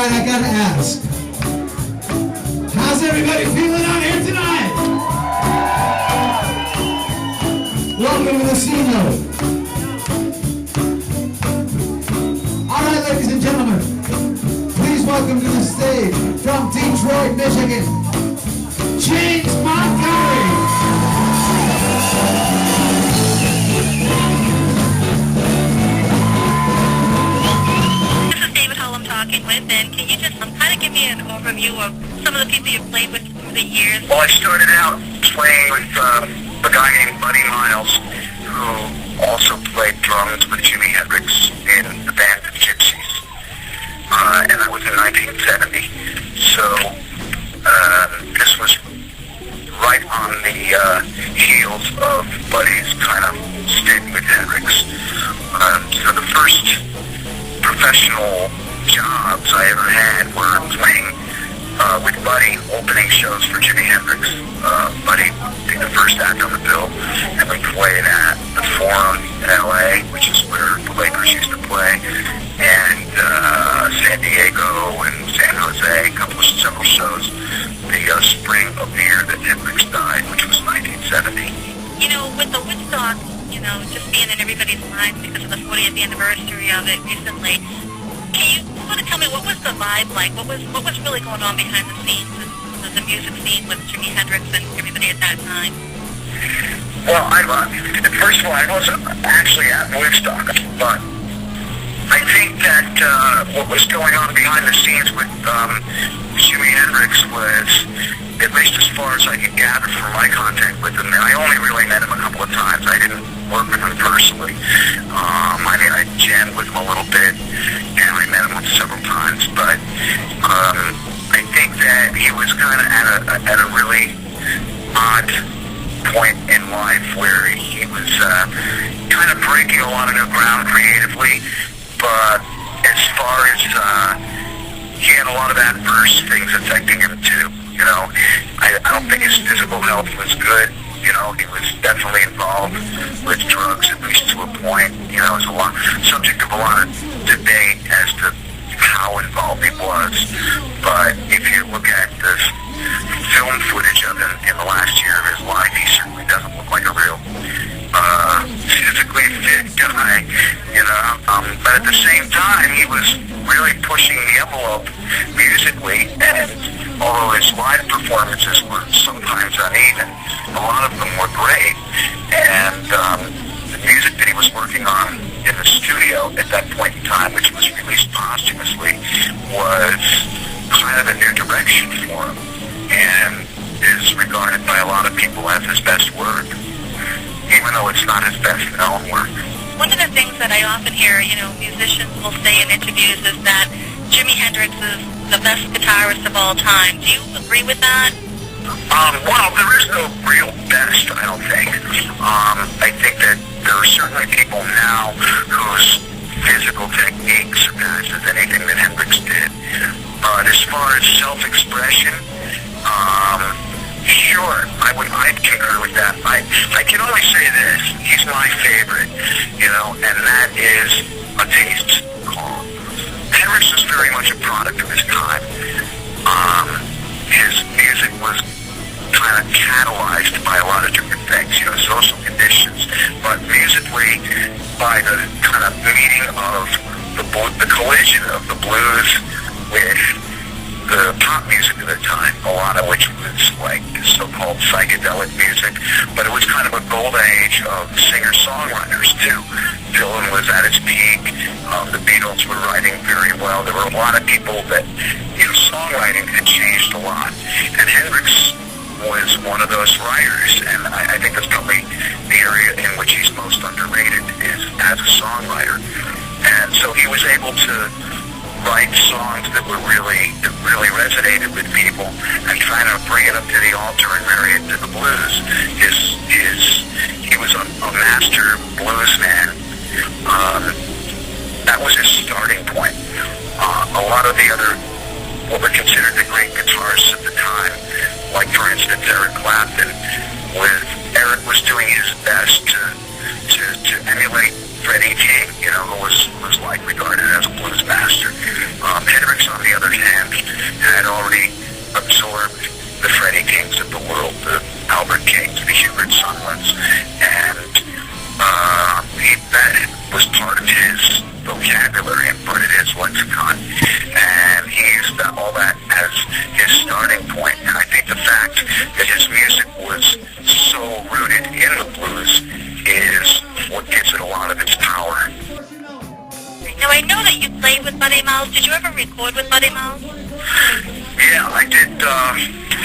right, I gotta ask. How's everybody feeling out here tonight? Welcome to the C-Note. All right, ladies and gentlemen, please welcome to the stage from Detroit, Michigan, James Montgomery. Talking with, and can you just kind of give me an overview of some of the people you've played with through the years? Well, I started out playing with a guy named Buddy Miles, who also played drums with Jimi Hendrix in the band the Gypsies, and that was in 1970. So this was right on the heels of Buddy's kind of stint with Hendrix. So the first professional jobs I ever had were playing with Buddy, opening shows for Jimi Hendrix. Buddy did the first act on the bill, and we played at the Forum in LA, which is where the Lakers used to play, and San Diego and San Jose, several shows. The spring of the year that Hendrix died, which was 1970. You know, with the Woodstock, you know, just being in everybody's minds because of the 40th anniversary of it recently, can you sort of tell me what was the vibe like? What was really going on behind the scenes of the music scene with Jimi Hendrix and everybody at that time? Well, first of all, I wasn't actually at Woodstock, but I think that what was going on behind the scenes with Jimi Hendrix was, at least as far as I could gather from my contact with him, and I only really met him a couple of times. I didn't work with him personally. I jammed with him a little bit, and I met him several times, but I think that he was kind of at a really odd point in life where he was kind of breaking a lot of new ground creatively, but as far as he had a lot of adverse things affecting him too. You know, I don't think his physical health was good. You know, he was definitely involved with drugs, at least to a point. You know, it was subject of a lot of debate as to how involved he was. But if you look at the film footage of him in the last year of his life, he certainly doesn't look like a real physically fit guy. You know, but at the same time, he was really pushing the envelope musically, and although his live performances were sometimes uneven, a lot of them were great. And the music that he was working on in the studio at that point in time, which was released posthumously, was kind of a new direction for him, and is regarded by a lot of people as his best work, even though it's not his best known work. One of the things that I often hear, you know, musicians will say in interviews is that Jimi Hendrix is the best guitarist of all time. Do you agree with that? Well, there is no real best, I don't think. I think that there are certainly people now whose physical technique surpasses anything that Hendrix did. But as far as self-expression, sure, I'd concur with that. I can only say this: he's my favorite, you know, and that is a taste call. Hendrix was very much a product of his time. His music was kind of catalyzed by a lot of different things, you know, social conditions, but musically, by the kind of meeting of the collision of the blues with the pop music of the time, a lot of which was like so-called psychedelic music, but it was kind of a golden age of singer-songwriters too. Dylan was at his peak. The Beatles were writing very well. There were a lot of people that, you know, songwriting had changed a lot, and Hendrix was one of those writers, and I think that's probably the area in which he's most underrated, is as a songwriter. And so he was able to write songs that really resonated with people, and trying to bring it up to the altar and marry it to the blues. He was a master blues man. That was his starting point. A lot of the other, what were considered the great guitarists at the time, like for instance Eric Clapton, Eric was doing his best to emulate Freddie King, you know, who was like regarded as a blues master. Hendrix, on the other hand, had already absorbed the Freddie Kings of the world, the Albert Kings, the Hubert Sutherlands, and that was part of his vocabulary and part of his lexicon, and he used all that as his starting point. And I think the fact that his music was so rooted in the blues is what gives it a lot of its power. Now, I know that you played with Buddy Miles. Did you ever record with Buddy Miles? Yeah, I did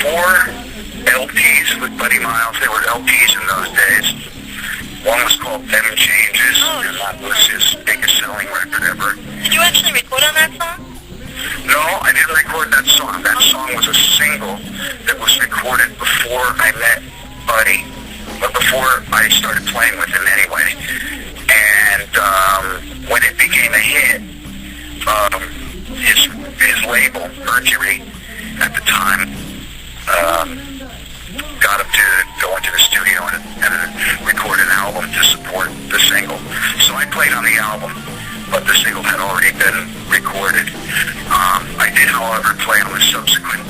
4 LPs with Buddy Miles. They were LPs in those days. One was called Them Changes, and that was his biggest selling record ever. Did you actually record on that song? No, I didn't record that song. That song was a single that was recorded before I met Buddy, but before I started playing with him anyway. And when it became a hit, his label, Mercury, at the time, got him to go into the studio and record an album to support the single. So I played on the album, but the single had already been recorded. I did, however, play on the subsequent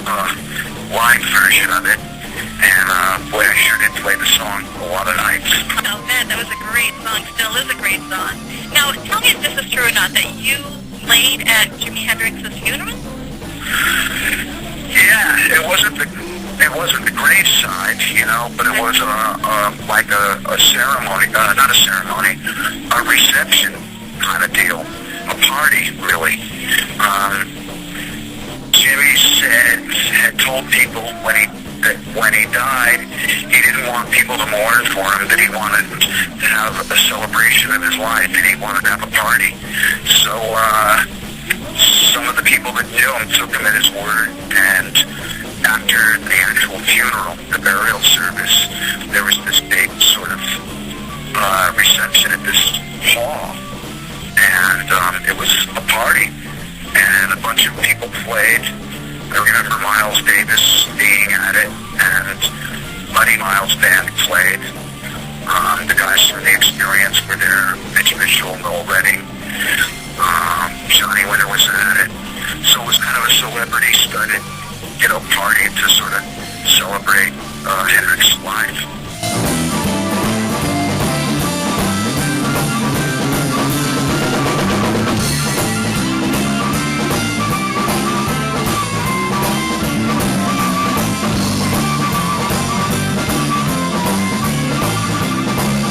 live version of it, and boy, I sure did play the song a lot of nights. Oh man, that was a great song. Still is a great song. Now, tell me if this is true or not, that you played at Jimi Hendrix's funeral? Yeah, it wasn't the grave side, you know, but it was like a ceremony, not a ceremony, a reception kind of deal, a party, really. Jimmy had told people that when he died, he didn't want people to mourn for him, that he wanted to have a celebration of his life, and he wanted to have a party. So some of the people that knew him took him at his word, and after the actual funeral, the burial service, there was this big sort of reception at this hall, and it was a party, and a bunch of people played. I remember Miles Davis being at it, and Buddy Miles' band played. The guys from The Experience